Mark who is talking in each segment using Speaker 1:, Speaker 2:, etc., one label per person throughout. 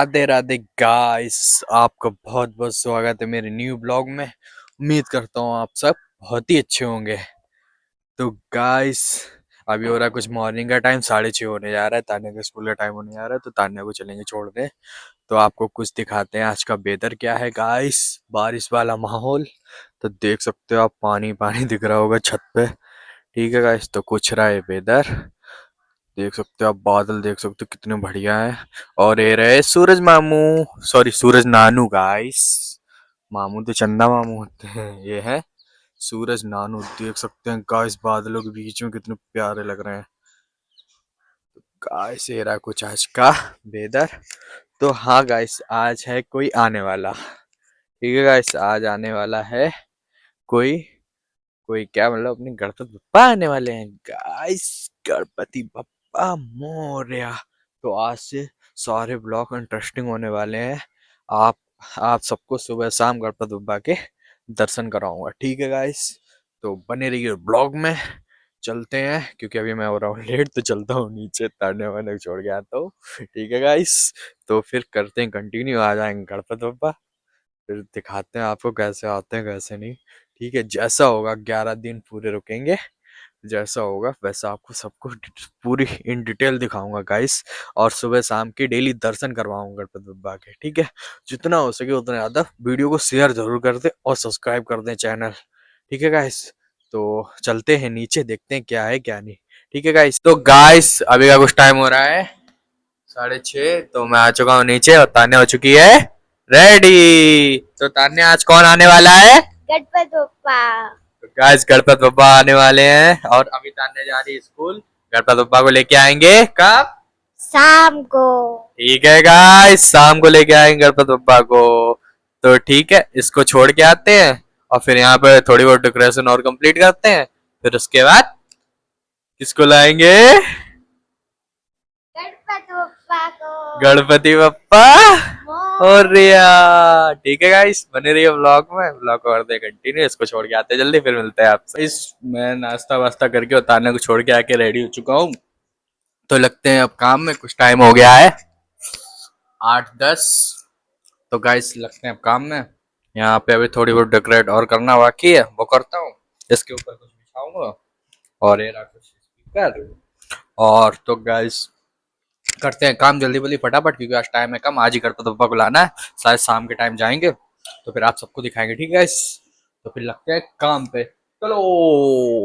Speaker 1: Radhe Radhe guys. आपका बहुत बहुत स्वागत है मेरे न्यू ब्लॉग में। उम्मीद करता हूँ आप सब बहुत ही अच्छे होंगे। तो गाइस, अभी हो रहा है कुछ मॉर्निंग का टाइम, 6:30 होने जा रहा है। तान्या के स्कूल का टाइम होने जा रहा है, तो तान्या को चलेंगे छोड़ने। तो आपको कुछ दिखाते हैं आज का वेदर क्या है गाइस। बारिश वाला माहौल, तो देख सकते हो आप, पानी पानी दिख रहा होगा छत पे। ठीक है गाइस, तो कुछ रहा है वेदर। देख सकते हो आप, बादल देख सकते हो कितने बढ़िया है। और ये रहे सूरज मामू, सॉरी सूरज नानू गाइस। मामू तो चंदा मामू होते हैं, ये है सूरज नानू। देख सकते हैं गाइस, बादलों के बीच में कितने प्यारे लग रहे हैं गाइस। ये रहा कुछ आज का वेदर। तो हाँ गाइस, आज है कोई आने वाला। ठीक है गाइस, आज आने वाला है कोई। कोई क्या मतलब, अपने गणपति बप्पा आने वाले हैं गाइस। गणपति बप्पा मोरया। तो आज से सारे ब्लॉग इंटरेस्टिंग होने वाले हैं। आप आप सबको सुबह शाम गणपति बप्पा के दर्शन कराऊंगा। ठीक है गाइस, तो बने रहिए ब्लॉग में। चलते हैं, क्योंकि अभी मैं हो रहा हूँ लेट, तो चलता हूँ नीचे, ताने वाने छोड़ के आता हूँ। ठीक है गाइस, तो फिर करते हैं कंटिन्यू। आ जाएंगे गणपति बप्पा, फिर दिखाते हैं आपको कैसे आते हैं कैसे नहीं। ठीक है, जैसा होगा 11 दिन पूरे रुकेंगे। जैसा होगा वैसा आपको सबको पूरी इन डिटेल दिखाऊंगा गाइस। और सुबह शाम के डेली दर्शन करवाऊंगा गणपति बप्पा के। ठीक है, जितना हो सके उतना ज्यादा वीडियो को शेयर जरूर कर दें और सब्सक्राइब कर दें चैनल। ठीक है गाइस, तो चलते हैं नीचे, देखते हैं क्या है क्या नहीं। ठीक है गाइस, तो गाइस अभी का कुछ टाइम हो रहा है 6:30। तो मैं आ चुका हूँ नीचे और तान्या हो चुकी है रेडी। तो तान्या, आज कौन आने वाला है?
Speaker 2: गणपति बप्पा।
Speaker 1: तो गाइस, गणपति बप्पा आने वाले हैं और अभी तान्या जा रही है स्कूल। गणपति बप्पा को लेके आएंगे कब?
Speaker 2: शाम को।
Speaker 1: ठीक है गाइस, शाम को लेके आएंगे गणपति बप्पा को। तो ठीक है, इसको छोड़ के आते हैं और फिर यहाँ पे थोड़ी बहुत डेकोरेशन और कंप्लीट करते हैं। फिर उसके बाद किसको लाएंगे?
Speaker 2: गणपति बप्पा को।
Speaker 1: गणपति बप्पा और रिया। ठीक है गाइस, बने रहिए व्लॉग में। व्लॉग को करते कंटिन्यू, इसको छोड़ के आते हैं जल्दी, फिर मिलते हैं आपसे। इस मैं नाश्ता वास्ता करके और तान्या को छोड़ के आके रेडी हो चुका हूँ। तो लगते हैं अब काम में, कुछ टाइम हो गया है 8:10। तो गाइस लगते हैं अब काम में। यहाँ पे अभी थोड़ी बहुत डेकोरेट और करना बाकी है, वो करता हूँ। इसके ऊपर कुछ बिछाऊंगा और ये रहा कुछ स्पीकर। और तो गाइस करते हैं काम जल्दी जल्दी फटाफट, क्योंकि आज टाइम है कम। आज ही गणपति बप्पा को लाना है, शायद शाम के टाइम जाएंगे तो फिर आप सबको दिखाएंगे। ठीक है, तो फिर लगते हैं काम पे, चलो।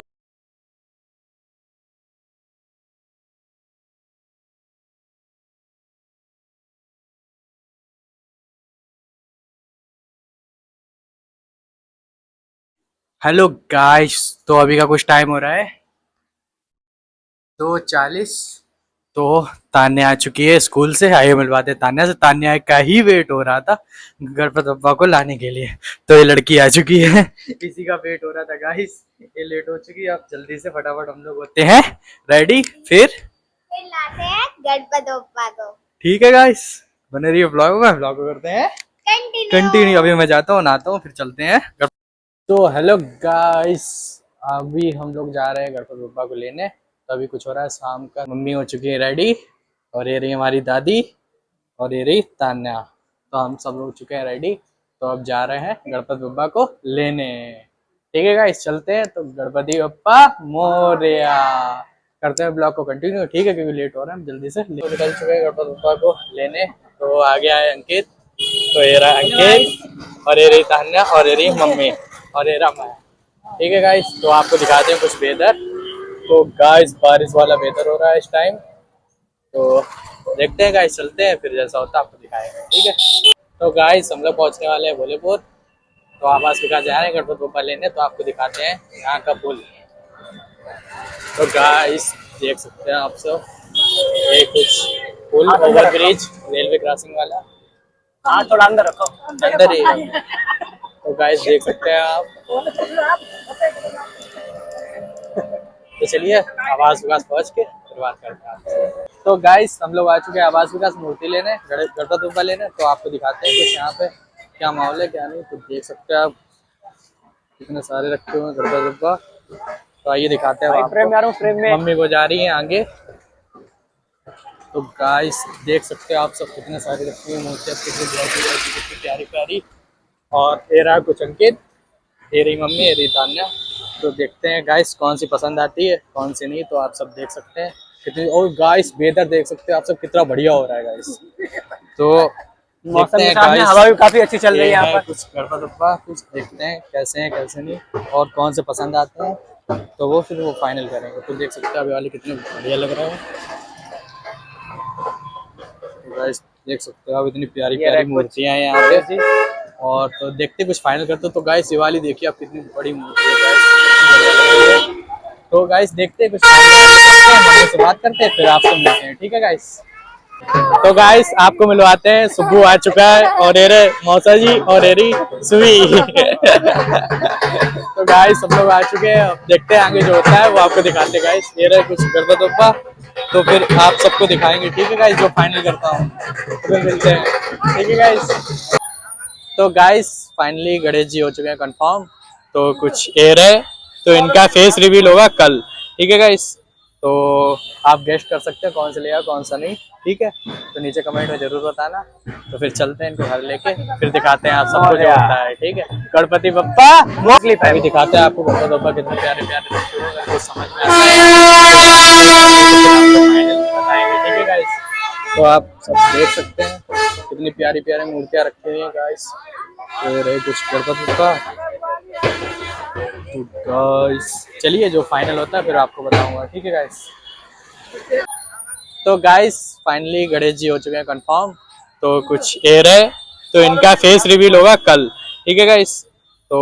Speaker 1: हेलो गाइस, तो अभी का कुछ टाइम हो रहा है 2:40। तो तान्या आ चुकी है स्कूल से। आइए मिलवाते हैं तान्या से। तान्या का ही वेट हो रहा था गणपति बप्पा को लाने के लिए, तो ये लड़की आ चुकी है। इसी का वेट हो रहा था गाइस, ये लेट हो चुकी है। अब जल्दी से फटाफट हम लोग होते हैं रेडी,
Speaker 2: फिर लाते हैं गणपति बप्पा को।
Speaker 1: ठीक है गाइस, बने रहिए ब्लॉग में। ब्लॉग करते हैं
Speaker 2: कंटिन्यू।
Speaker 1: कंटिन्यू। अभी मैं जाता हूँ, नहाता हूँ, फिर चलते हैं। तो हेलो गाइस, अभी हम लोग जा रहे हैं गणपति बप्पा को लेने। तो अभी कुछ हो रहा है शाम का। मम्मी हो चुकी है रेडी, और ये रही हमारी दादी, और ये रही तान्या। तो हम सब लोग चुके हैं रेडी। तो अब जा रहे हैं गणपति बप्पा को लेने। ठीक है गाइस, चलते हैं। तो गणपति बप्पा मोरया। करते हैं ब्लॉग को कंटिन्यू। ठीक है, क्योंकि लेट हो रहा है, हम जल्दी से तो निकल चुके हैं गणपति बप्पा को लेने। तो आगे आए अंकित, तो ये रहा अंकित, और ये रही तान्या, और ये रही मम्मी, और ये रहा मैं। ठीक है गाइस, तो आपको दिखाते हैं कुछ वेदर। तो गाइस, बारिश वाला वेदर हो रहा है इस टाइम। तो देखते हैं गाइस, चलते हैं, फिर जैसा होता है आपको दिखाएंगे। ठीक है, तो गाइस हम लोग पहुंचने वाले हैं भोलेपुर। तो आवास विकास जा रहे हैं गणपति बप्पा लेने, तो आपको दिखाते हैं यहाँ का पुल। तो गाइस देख सकते हैं आप सब, ये कुछ पुल, ओवर ब्रिज, रेलवे क्रॉसिंग वाला। हाँ, थोड़ा अंदर रखो, अंदर ही है। तो गाइस देख सकते हैं आप। तो चलिए आवास विकास पहुंच के फिर बात करते हैं आपसे। तो गाइस हम लोग आ चुके हैं आवास विकास मूर्ति लेने, गणपति बप्पा लेने। तो आपको दिखाते हैं कुछ यहाँ पे क्या माहौल है क्या नहीं। तो देख सकते हैं आप, कितने सारे रखे हुए हैं गणपति बप्पा। तो आइए दिखाते हैं आपको। फ्रेम में मम्मी को जा रही है आगे।
Speaker 3: तो गाइस देख सकते हो आप सब कितने सारे रखी हुई मूर्तियाँ, कितनी कितनी प्यारी प्यारी। और ये रहा कुछ अंकित, ये रही मम्मी, ये रही तान्या। तो देखते हैं गाइस कौन सी पसंद आती है कौन सी नहीं। तो आप सब देख सकते हैं कितनी। और गाइस वेदर देख सकते हो आप सब कितना बढ़िया हो रहा है गाइस। तो
Speaker 4: मौसम
Speaker 3: देखते
Speaker 4: के
Speaker 3: हैं
Speaker 4: साथ में
Speaker 3: गाइस,
Speaker 4: हवा भी काफी अच्छी चल रही है यहाँ पर।
Speaker 3: कुछ गड़बड़ गप्पा, कुछ देखते हैं कैसे हैं कैसे नहीं और कौन से पसंद आते हैं। तो वो फिर वो फाइनल करेंगे। तो देख सकते हैं अभी वाले कितने बढ़िया लग रहे हैं। तो गाइस देख सकते हो आप इतनी प्यारी प्यारी मूर्तियां हैं यहाँ पे। और तो देखते कुछ फाइनल करते। तो गाइस ये वाली देखिए आप कितनी बड़ी मूर्ति है गाइस। तो गाइस देखते हैं कुछ फाइनल से बात करते हैं फिर आपसे मिलते हैं, ठीक है गाइस। तो गाइस आपको मिलवाते हैं, सुब्बू आ चुका है और एरे मौसा जी और एरी सुई। तो गाइस सब लोग आ चुके हैं, अब देखते हैं आगे जो होता है वो आपको दिखाते हैं गाइस। ये रहे कुछ गड़बड़ दुब्बा, तो फिर आप सबको दिखाएंगे, ठीक है गाइस। जो फाइनल करता हूँ तो फिर मिलते हैं, ठीक है गाइस। तो गाइस फाइनली गणेश जी हो चुके हैं कंफर्म। तो कुछ एयर है, तो इनका फेस रिवील होगा कल, ठीक है गाइस। तो आप गेस्ट कर सकते हैं कौन सा लिया कौन सा नहीं, ठीक है। तो नीचे कमेंट में जरूर बताना। तो फिर चलते हैं इनको घर लेके, फिर दिखाते हैं आप सबको जो होता है, ठीक है। गणपति बप्पा मोस्टली अभी दिखाते हैं आपको गणपति बप्पा कितने प्यारे प्यारे रखे हुए हैं, अगर कुछ समझ में आता है, ठीक है गाइस। तो आप सब देख सकते हैं कितनी प्यारी प्यारी मूर्तियां रखी हुई हैं गाइस। तो ये रहे कुछ गणपति बप्पा। तो गाइस चलिए जो फाइनल होता है फिर आपको बताऊंगा, ठीक है गाइस। तो गाइस फाइनली गणेश जी हो चुके हैं कंफर्म। तो कुछ एयर है, तो इनका फेस रिवील होगा कल, ठीक है गाइस। तो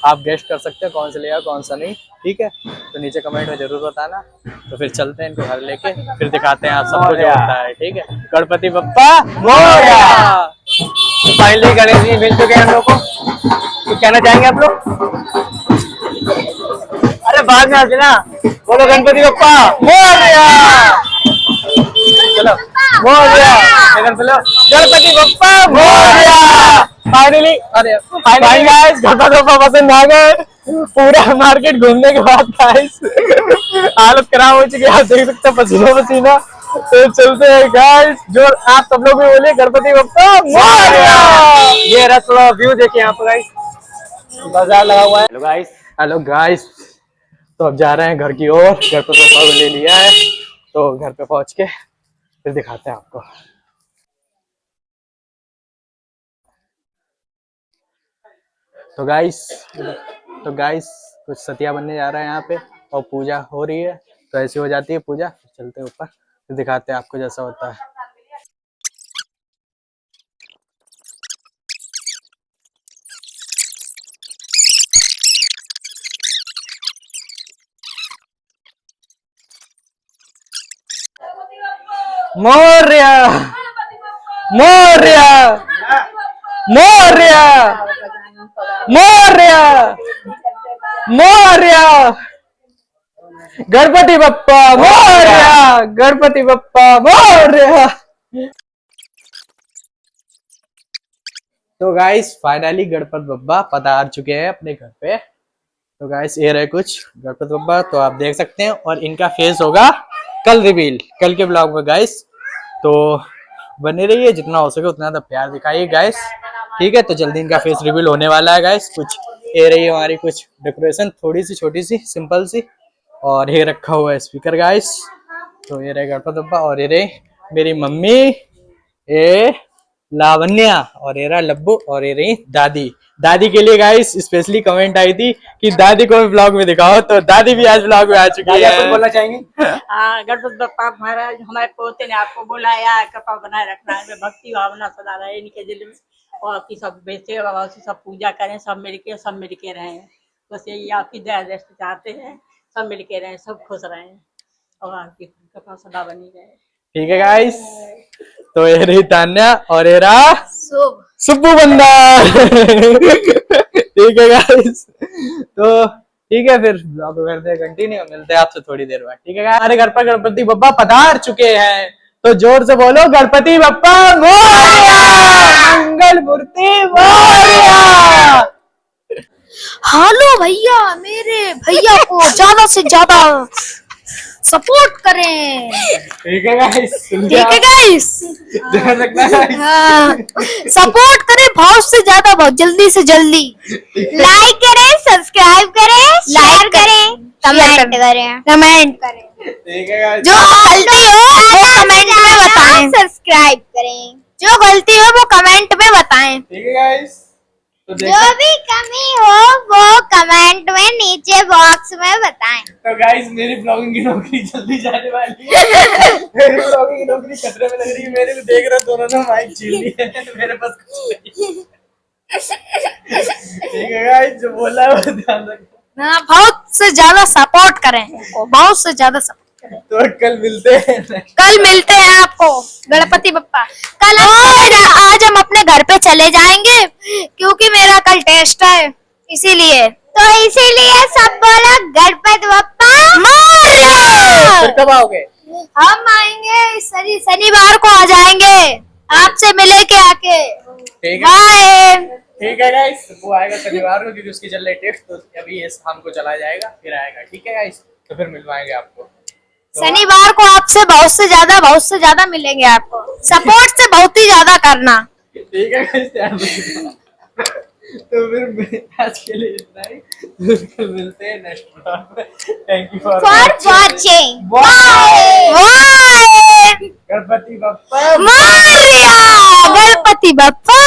Speaker 3: आप गेस्ट कर सकते हैं कौन सा लिया कौन सा नहीं, ठीक है। तो नीचे कमेंट में जरूर बताना। तो फिर चलते हैं इनको घर लेके, फिर दिखाते हैं आप सबको जो होता है, ठीक है। गणपति बप्पा मोरया।
Speaker 4: फाइनली गणेश जी मिल चुके हैं हम लोग को। तो कहना चाहेंगे आप लोग? अरे बाद में आते ना, बोलो गणपति बप्पा मोरया। चलो मोरया, गणपति बप्पा मोरया। फाइनली अरे फाइनली गाइस गणपति बप्पा पसंद आ गए। पूरा मार्केट घूमने के बाद गाइस हालत खराब हो चुकी है, आप देख सकते हैं पसीना पसीना। तो चलते हैं गाइस, जो आप सब लोग भी बोलिए गणपति बप्पा मोरया। ये रहा थोड़ा व्यू देखिए यहाँ पर गाइस, बाजार लगा हुआ है। हेलो गाइस,
Speaker 3: हेलो गाइस, तो अब जा रहे हैं घर की ओर। गणपति बप्पा को ले लिया है, तो घर पे पहुंच के फिर दिखाते हैं आपको। तो गाइस कुछ सतिया बनने जा रहा है यहाँ पे और पूजा हो रही है। तो ऐसी हो जाती है पूजा। चलते हैं ऊपर फिर दिखाते हैं आपको जैसा होता है। मोरया मोरया मोरया मोरया मोरया, गणपति बप्पा मोरया, गणपति बप्पा मोरया। तो गाइस फाइनली गणपति बप्पा पधार चुके हैं अपने घर पे। तो गाइस ये रहे कुछ गणपति बप्पा, तो आप देख सकते हैं। और इनका फेस होगा कल रिवील, कल के ब्लॉग में गाइस। तो बने रहिए, जितना हो सके उतना प्यार दिखाइए गाइस, ठीक है। तो जल्दी इनका फेस रिवील होने वाला है गाइस। कुछ ये रही हमारी कुछ डेकोरेशन, थोड़ी सी छोटी सी सिंपल सी। और ये रखा हुआ है स्पीकर गाइस। तो ये रहे गणपति बप्पा और ये रही मेरी मम्मी, ये लावण्या और ये रहा लब्बू और ये रही दादी। दादी के लिए गाइस स्पेशली कमेंट आई थी कि दादी को भी ब्लॉग में दिखाओ, तो दादी भी आज ब्लॉग में आ चुकी है।
Speaker 4: कुछ बोलना चाहेंगे?
Speaker 5: गणपति बप्पा महाराज हमारे पोते ने आपको बुलाया, कृपा बनाए रखना है, भक्ति भावना सदा रहे इनके दिल में। और आपकी सब बेचे बाबा की सब पूजा करें, सब मिलके रहें। बस यही आपकी दया दृष्टि चाहते हैं, सब मिलके रहें, सब खुश रहें और आपकी कृपा सदा बनी रहे,
Speaker 3: ठीक है गाइस। तो ये रही तान्या और ये रहा सुब्बू बंदा। ठीक है गाइस, तो ठीक है फिर ब्लॉग करते हैं कंटिन्यू, मिलते हैं आपसे थोड़ी देर बाद, ठीक है। हमारे घर पर गणपति बप्पा पधार चुके हैं, तो जोर से बोलो गणपति बप्पा मोरया, मंगल मूर्ति मोरया।
Speaker 2: हेलो भैया, मेरे भैया को ज्यादा से ज्यादा
Speaker 6: सपोर्ट करें।
Speaker 3: ठीक है गाइस,
Speaker 6: ठीक है गाइस,
Speaker 3: ध्यान रखना guys।
Speaker 6: हाँ, सपोर्ट करें बहुत से ज्यादा, बहुत जल्दी से जल्दी।
Speaker 2: लाइक करें, सब्सक्राइब करें, शेयर करें, कमेंट करें।
Speaker 6: कमेंट करें,
Speaker 3: ठीक है guys।
Speaker 6: जो गलती हो वो कमेंट में बताएं,
Speaker 2: सब्सक्राइब करें।
Speaker 6: जो गलती हो वो कमेंट में बताएं।
Speaker 3: ठीक है गाइस, तो
Speaker 2: जो भी कमी हो वो कमेंट में नीचे बॉक्स में बताएं।
Speaker 3: तो गाइस मेरी ब्लॉगिंग की नौकरी जल्दी जाने वाली है। मेरी ब्लॉगिंग की नौकरी खतरे में लग रही है। मेरे को देख रहे दोनों ने माइक छीन ली है, मेरे पास कुछ नहीं। ठीक है गाइस, जो बोला है वो ध्यान रखना।
Speaker 6: हाँ, बहुत से ज्यादा सपोर्ट करें उनको, बहुत से ज्यादा सपोर्ट करें।
Speaker 3: तो कल मिलते हैं।
Speaker 6: कल मिलते हैं आपको गणपति बप्पा। कल आज हम अपने घर पे चले जाएंगे क्योंकि मेरा कल टेस्ट है, इसीलिए।
Speaker 2: तो इसीलिए सब बोला गणपति बप्पा
Speaker 6: मोरया।
Speaker 3: फिर कब आओगे?
Speaker 6: हम आएंगे शनिवार को आ जाएंगे आपसे मिले के आके।
Speaker 3: ठीक है,
Speaker 6: बाय।
Speaker 3: ठीक है गाइस, वो आएगा शनिवार को क्योंकि उसकी चल रही टेस्ट, तो अभी ये शाम को चला जाएगा, फिर आएगा। ठीक है गाइस, तो फिर मिलवाएंगे आपको। तो
Speaker 6: शनिवार को आपसे बहुत से ज्यादा मिलेंगे आपको। सपोर्ट से बहुत ही ज्यादा करना।
Speaker 3: ठीक है गाइस, ध्यान रखना। तो फिर आज के लिए इतना ही, तो कल मिलते हैं नेक्स्ट ब्लॉग में। Thank you for
Speaker 2: watching.
Speaker 3: Bye.
Speaker 6: Bye.
Speaker 3: Ganpati Bappa
Speaker 6: Morya. Ganpati Bappa